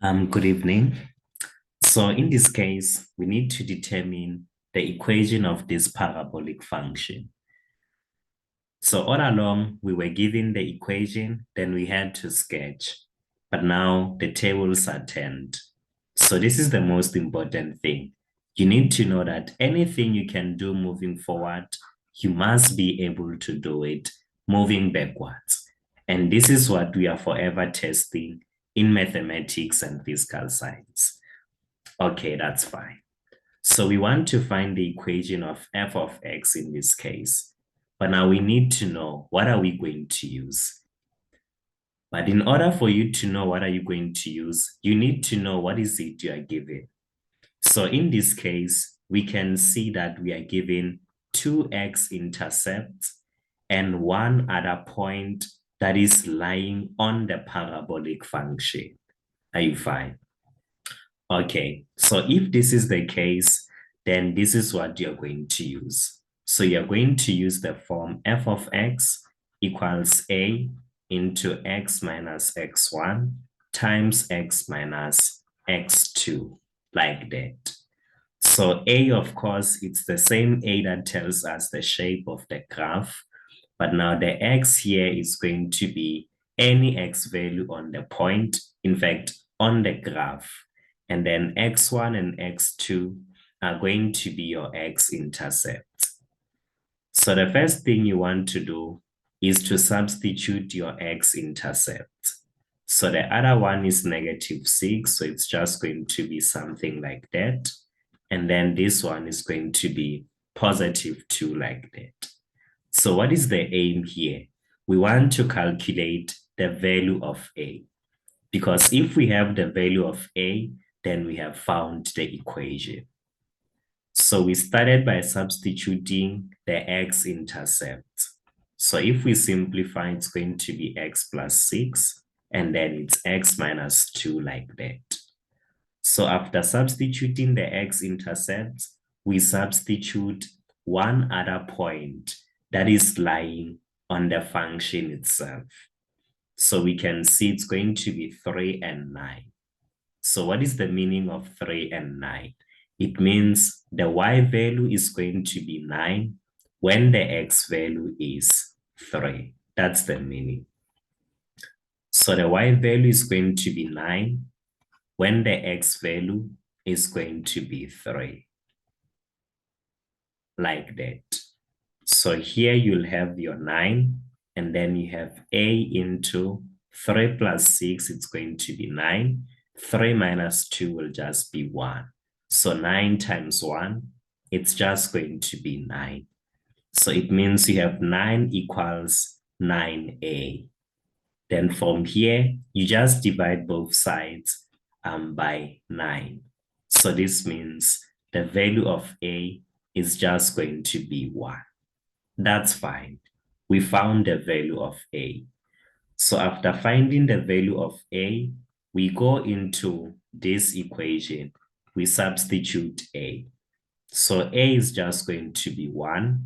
Good evening. So in this case, we need to determine the equation of this parabolic function. So all along, we were given the equation, then we had to sketch. But now the tables are turned. So this is the most important thing. You need to know that anything you can do moving forward, you must be able to do it moving backwards. And this is what we are forever testing in mathematics and physical science. Okay, that's fine. So we want to find the equation of f of x in this case. But now we need to know what are we going to use. But in order for you to know what are you going to use, you need to know what is it you are given. So in this case, we can see that we are given two x-intercepts and one other point that is lying on the parabolic function. Are you fine? Okay, so if this is the case, then this is what you're going to use. So you're going to use the form f of x equals a into x minus x1 times x minus x2, like that. So a, of course, it's the same a that tells us the shape of the graph, but now the x here is going to be any x value on the point, in fact, on the graph. And then x1 and x2 are going to be your x-intercepts. So the first thing you want to do is to substitute your x-intercepts. So the other one is -6, so it's just going to be something like that. And then this one is going to be +2 like that. So what is the aim here? We want to calculate the value of a. Because if we have the value of a, then we have found the equation. So we started by substituting the x-intercept. So if we simplify, it's going to be x plus 6, and then it's x minus 2 like that. So after substituting the x-intercept, we substitute one other point that is lying on the function itself. So we can see it's going to be 3 and 9. So what is the meaning of 3 and 9? It means the y value is going to be 9 when the x value is 3. That's the meaning. So the y value is going to be 9 when the x value is going to be 3. Like that. So here you'll have your 9, and then you have a into 3 plus 6, it's going to be 9. 3 minus 2 will just be 1. So 9 times 1, it's just going to be 9. So it means you have 9 equals 9a. Then from here, you just divide both sides by 9. So this means the value of a is just going to be 1. That's fine. We found the value of a. So after finding the value of a, we go into this equation. We substitute a. So a is just going to be 1.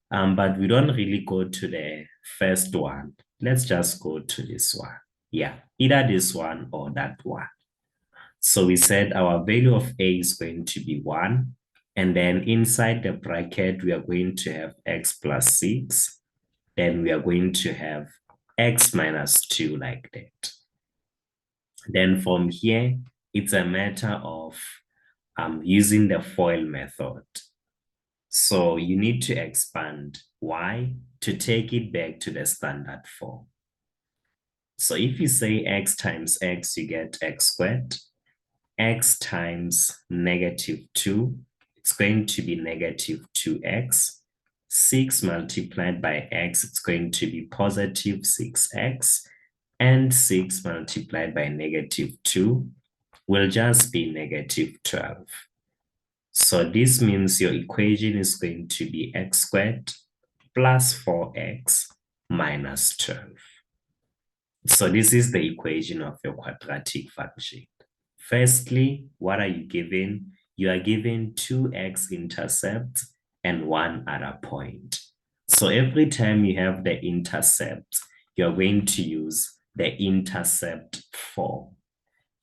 But we don't really go to the first one. Let's just go to this one. Yeah, either this one or that one. So we said our value of a is going to be 1. And then inside the bracket, we are going to have x plus 6. Then we are going to have x minus 2 like that. Then from here, it's a matter of using the FOIL method. So you need to expand y to take it back to the standard form. So if you say x times x, you get x squared. X times -2, it's going to be -2x. 6 multiplied by x, it's going to be +6x. And 6 multiplied by -2 will just be -12. So this means your equation is going to be x squared plus 4x minus 12. So this is the equation of your quadratic function. Firstly, what are you given? You are given 2 x-intercepts and one other point. So every time you have the intercept, you're going to use the intercept form.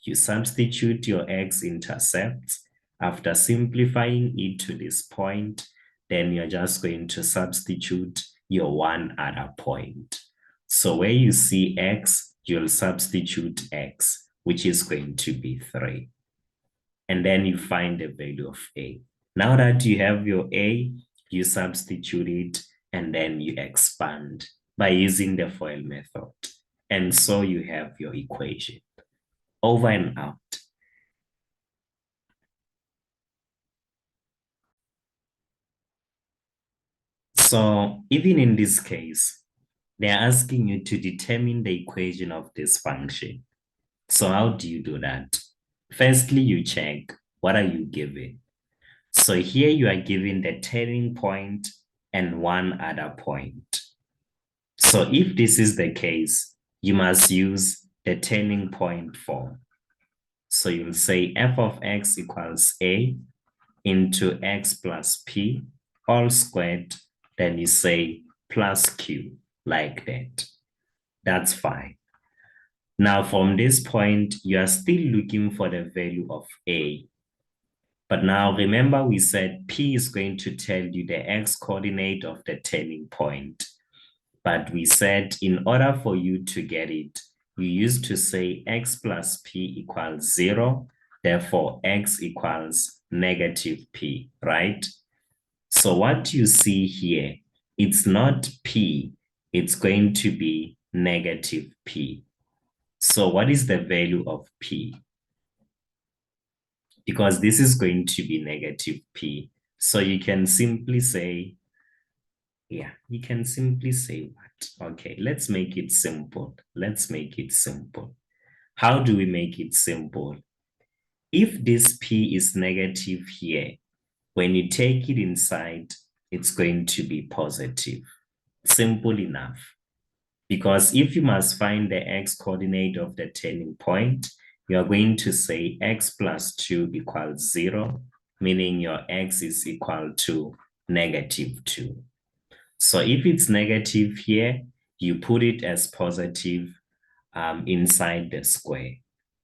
you substitute your x-intercepts. After simplifying it to this point, then you're just going to substitute your one other point. So where you see x, you'll substitute x, which is going to be 3. And then you find the value of a. Now that you have your a, you substitute it, and then you expand by using the FOIL method. And so you have your equation. Over and out. So even in this case, they're asking you to determine the equation of this function. So how do you do that? Firstly, you check, what are you given? So here you are given the turning point and one other point. So if this is the case, you must use the turning point form. So you'll say f of x equals a into x plus p all squared. Then you say plus q, like that. That's fine. Now from this point, you are still looking for the value of a. But now remember we said p is going to tell you the x coordinate of the turning point. But we said in order for you to get it, you used to say x plus p equals 0. Therefore, x equals negative p, right? So what you see here, it's not p, it's going to be negative p. So what is the value of p? Because this is going to be negative p. So you can simply say, yeah, you can simply say what? Okay, let's make it simple. Let's make it simple. How do we make it simple? If this p is negative here, when you take it inside, it's going to be positive. Simple enough. Because if you must find the x coordinate of the turning point, you are going to say x plus 2 equals 0, meaning your x is equal to negative 2. So if it's negative here, you put it as positive inside the square.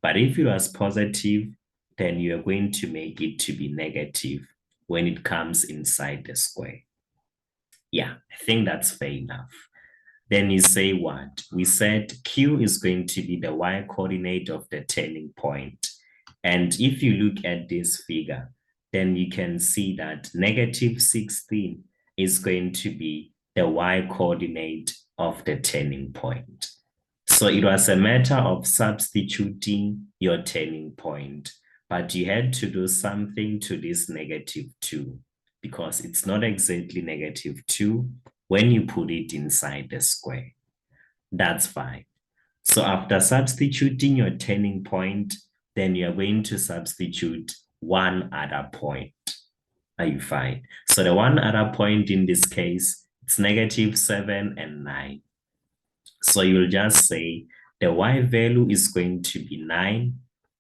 But if it was positive, then you're going to make it to be negative when it comes inside the square. Yeah, I think that's fair enough. Then you say what? We said Q is going to be the y coordinate of the turning point. And if you look at this figure, then you can see that negative 16 is going to be the y coordinate of the turning point. So it was a matter of substituting your turning point, but you had to do something to this negative 2 because it's not exactly negative 2 when you put it inside the square. That's fine. So after substituting your turning point, then you're going to substitute one other point. Are you fine? So the one other point in this case, it's negative 7 and 9. So you'll just say the y value is going to be 9,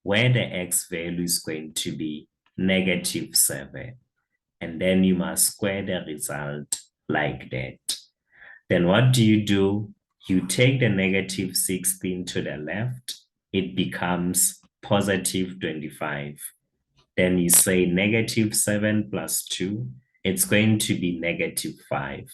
where the x value is going to be negative 7. And then you must square the result like that. Then what do? You take the negative 16 to the left, it becomes positive 25. Then you say negative 7 plus 2, it's going to be negative 5.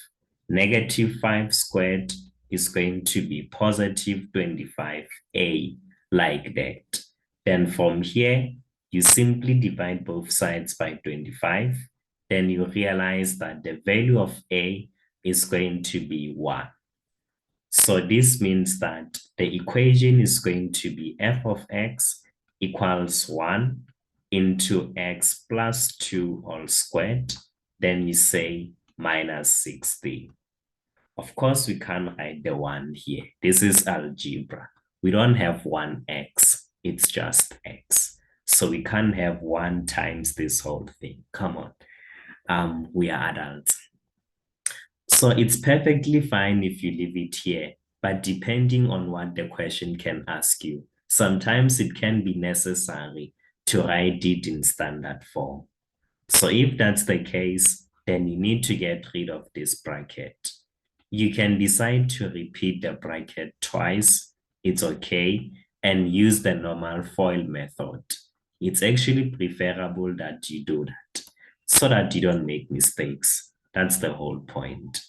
Negative 5 squared is going to be positive 25a, like that. Then from here, you simply divide both sides by 25. Then you realize that the value of a is going to be 1. So this means that the equation is going to be f of x equals 1 into x plus 2 all squared. Then you say minus 16. Of course, we can't write the 1 here. This is algebra. We don't have 1x. It's just x. So we can't have 1 times this whole thing. Come on. We are adults. So it's perfectly fine if you leave it here, but depending on what the question can ask you, sometimes it can be necessary to write it in standard form. So if that's the case, then you need to get rid of this bracket. You can decide to repeat the bracket twice. It's okay. and use the normal FOIL method. It's actually preferable that you do that so that you don't make mistakes. That's the whole point.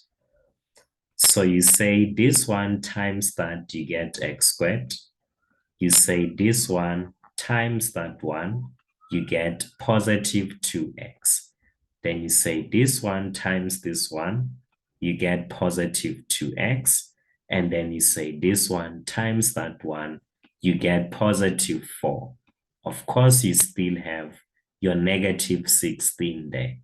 So you say this one times that, you get x squared. You say this one times that one, you get positive 2x. Then you say this one times this one, you get positive 2x. And then you say this one times that one, you get positive 4. Of course, you still have your negative 16 there.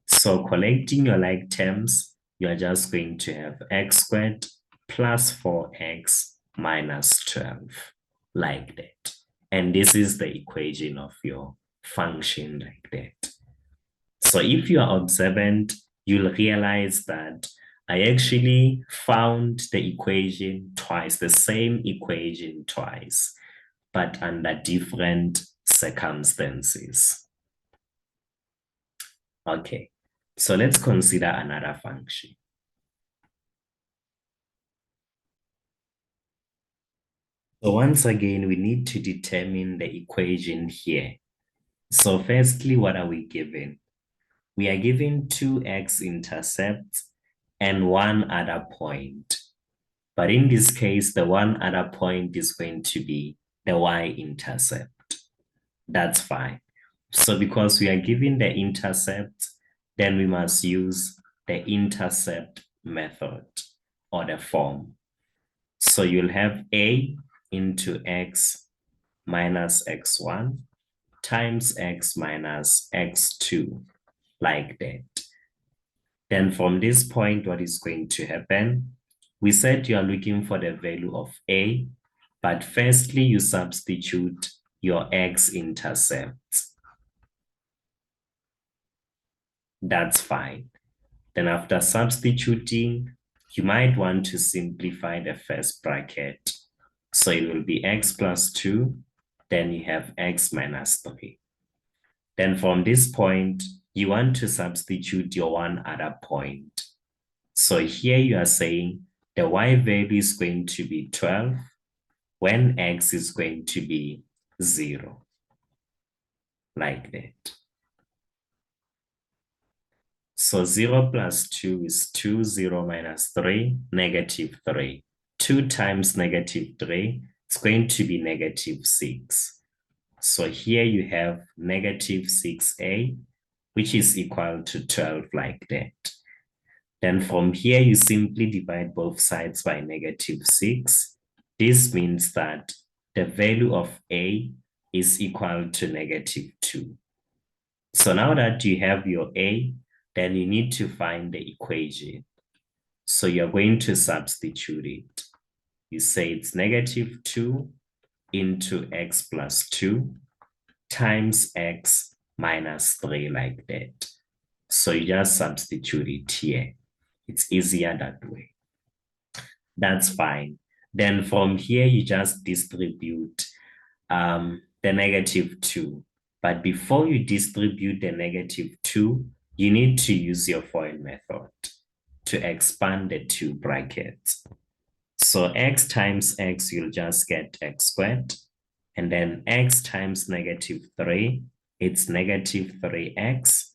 So collecting your like terms, you're just going to have x squared plus 4x minus 12, like that. And this is the equation of your function like that. So if you are observant, you'll realize that I actually found the equation twice, the same equation twice, but under different circumstances. Okay, so let's consider another function. So once again, we need to determine the equation here. So firstly, what are we given? We are given two x-intercepts and one other point. But in this case, the one other point is going to be the y-intercept. That's fine. So because we are given the intercept, then we must use the intercept method or the form. So you'll have a into x minus x1 times x minus x2, like that. Then from this point, what is going to happen? We said you are looking for the value of a, but firstly, you substitute your x-intercepts. That's fine. Then after substituting, you might want to simplify the first bracket. So it will be x plus 2, then you have x minus 3. Then from this point, you want to substitute your one other point. So here you are saying the y value is going to be 12 when x is going to be 0, like that. So 0 plus 2 is 2, 0 minus 3, negative 3. 2 times negative 3, it's going to be negative 6. So here you have negative 6a, which is equal to 12, like that. Then from here, you simply divide both sides by negative 6. This means that the value of a is equal to negative 2. So now that you have your a, then you need to find the equation. So you're going to substitute it. You say it's negative 2 into x plus 2 times x minus 3, like that. So you just substitute it here. It's easier that way. That's fine. Then from here, you just distribute the negative 2. But before you distribute the negative 2, you need to use your FOIL method to expand the two brackets. So x times x, you'll just get x squared. And then x times negative 3, it's negative 3x.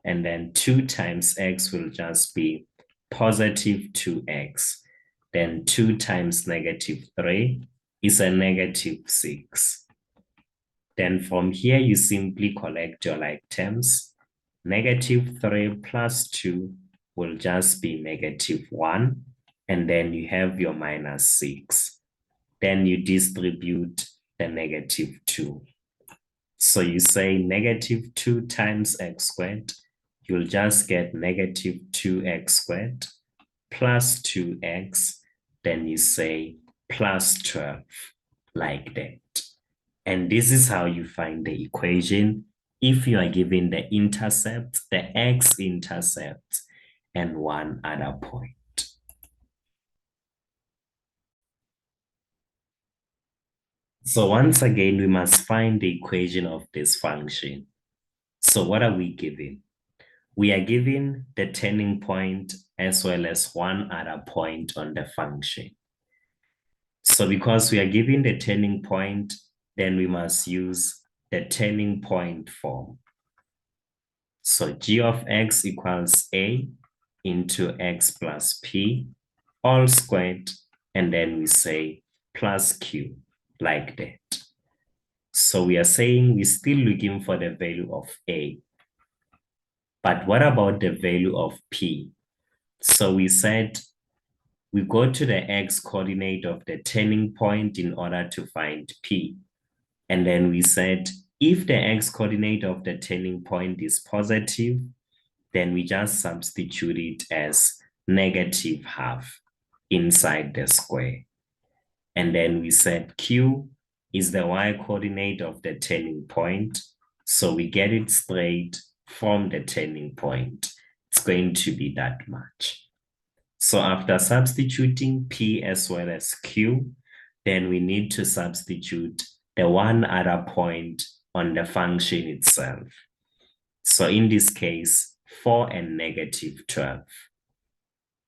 And then 2 times x will just be positive 2x. Then 2 times negative 3 is a negative 6. Then from here, you simply collect your like terms. Negative 3 plus 2 will just be negative 1. And then you have your minus 6. Then you distribute the negative 2. So you say negative 2 times x squared, you'll just get negative 2x squared plus 2x, then you say plus 12, like that. And this is how you find the equation if you are given the intercept, the x-intercept, and one other point. So once again, we must find the equation of this function. So what are we given? We are given the turning point as well as one other point on the function. So because we are given the turning point, then we must use the turning point form. So g of x equals a into x plus p all squared, and then we say plus q, like that. So we are saying we're still looking for the value of a. But what about the value of p? So we said we go to the x coordinate of the turning point in order to find p. And then we said if the x coordinate of the turning point is positive, then we just substitute it as negative half inside the square. And then we said q is the y coordinate of the turning point. So we get it straight from the turning point. It's going to be that much. So after substituting p as well as q, then we need to substitute the one other point on the function itself. So in this case, 4 and negative 12.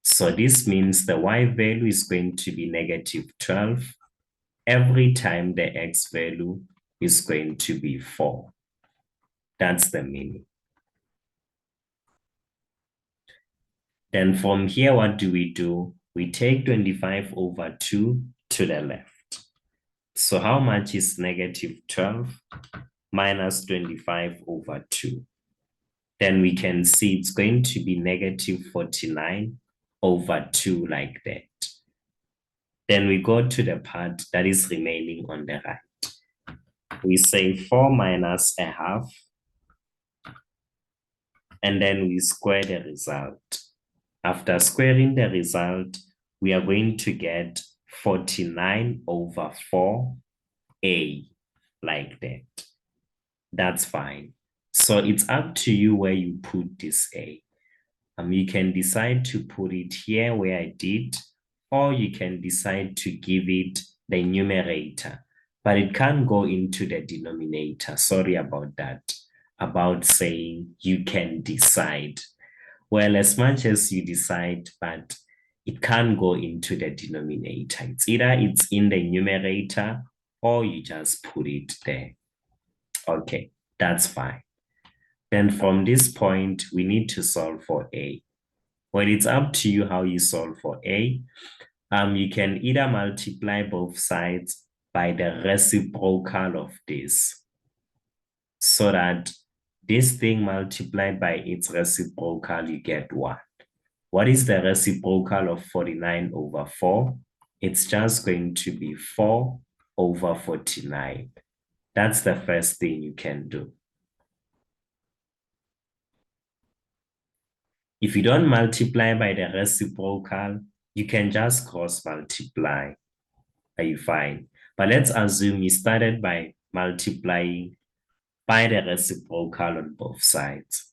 So this means the y value is going to be negative 12 every time the x value is going to be 4. That's the meaning. Then from here, what do? We take 25 over 2 to the left. So how much is negative 12 minus 25 over 2? Then we can see it's going to be negative 49 over 2, like that. Then we go to the part that is remaining on the right. We say 4 minus a half, and then we square the result. After squaring the result, we are going to get 49 over 4a, like that. That's fine. So it's up to you where you put this a. You can decide to put it here where I did, or you can decide to give it the numerator, but it can't go into the denominator. Sorry about that, about saying you can decide. Well, as much as you decide, but it can't go into the denominator. It's either it's in the numerator or you just put it there. Okay, that's fine. Then from this point, we need to solve for a. Well, it's up to you how you solve for a. You can either multiply both sides by the reciprocal of this, so that this thing multiplied by its reciprocal, you get 1. What is the reciprocal of 49 over 4? It's just going to be 4 over 49. That's the first thing you can do. If you don't multiply by the reciprocal, you can just cross multiply. Are you fine? But let's assume you started by multiplying by the reciprocal on both sides.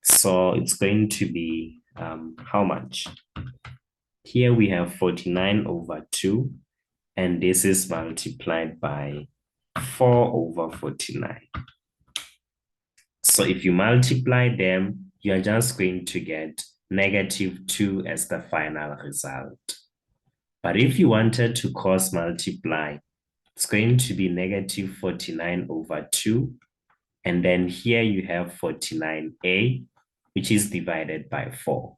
So it's going to be how much? Here we have 49 over 2, and this is multiplied by 4 over 49. So if you multiply them, you're just going to get negative 2 as the final result. But if you wanted to cross multiply, it's going to be negative 49 over 2. And then here you have 49a, which is divided by 4.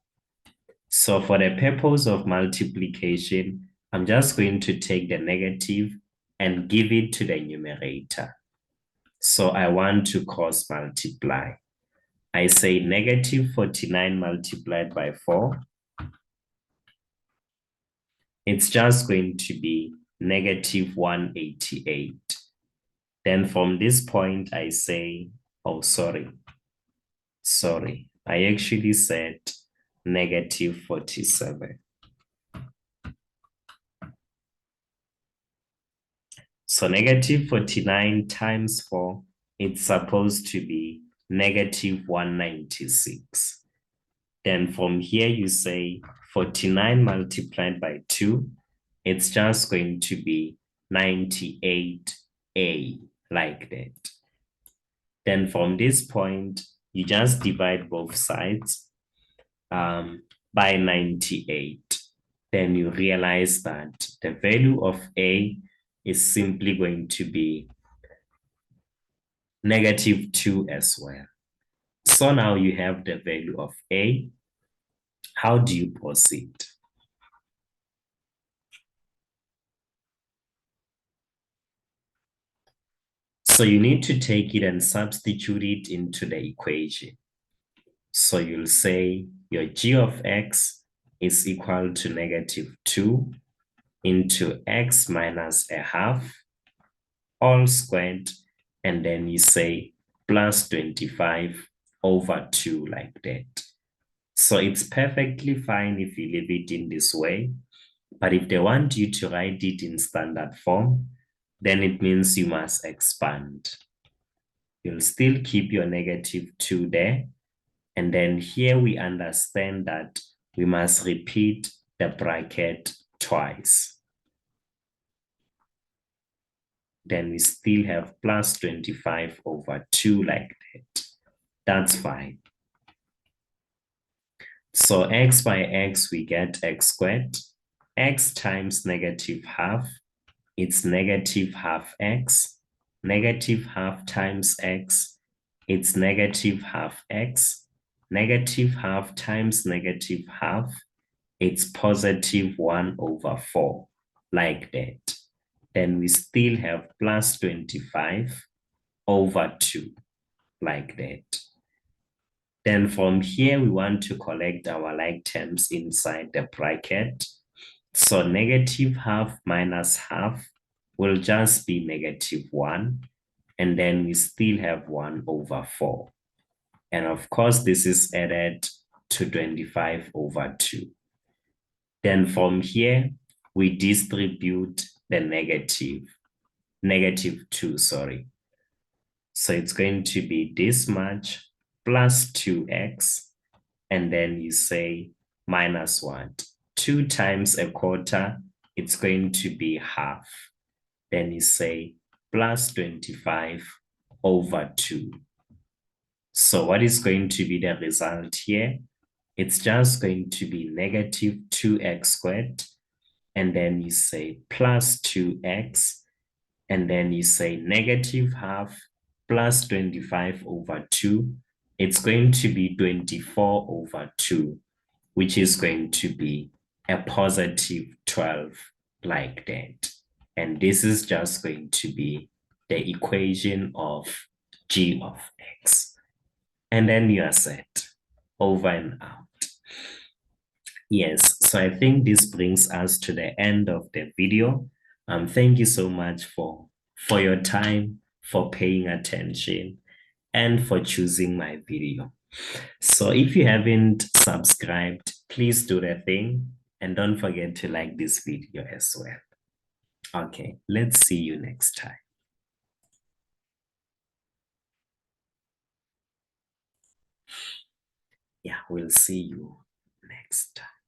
So for the purpose of multiplication, I'm just going to take the negative and give it to the numerator. So I want to cross multiply. I say negative 49 multiplied by 4. It's just going to be negative 188. Then from this point, I say, oh, sorry. I actually said negative 47. So negative 49 times 4, it's supposed to be negative 196. Then from here, you say 49 multiplied by 2, it's just going to be 98a, like that. Then from this point, you just divide both sides by 98. then you realize that the value of A is simply going to be -2 as well. So now you have the value of A. How do you proceed? So you need to take it and substitute it into the equation. So you'll say your g of x is equal to -2 into x minus a half all squared, and then you say plus 25 over 2 like that. So it's perfectly fine if you leave it in this way, but if they want you to write it in standard form, then it means you must expand. You'll still keep your -2 there, and then here we understand that we must repeat the bracket twice. Then we still have plus 25 over 2 like that. That's fine. So x by x, we get x squared. X times -half, it's -half x. -half times x, it's -half x. -half times -half, it's +1 over 4, like that. Then we still have plus 25 over 2, like that. Then from here, we want to collect our like terms inside the bracket. So -half minus half will just be -1. And then we still have 1 over 4. And of course, this is added to 25 over 2. Then from here, we distribute the -2, sorry. So it's going to be this much plus 2x, and then you say minus what? 2 times a quarter, it's going to be half. Then you say plus 25 over 2. So what is going to be the result here? It's just going to be -2x squared, and then you say plus 2x, and then you say -half plus 25 over 2. It's going to be 24 over 2, which is going to be a +12, like that. And this is just going to be the equation of g of x. And then you are set. Over and out. Yes, so I think this brings us to the end of the video. Thank you so much for your time, for paying attention, and for choosing my video. So if you haven't subscribed, please do the thing, and don't forget to like this video as well. Okay, let's see you next time. Yeah, we'll see you next time.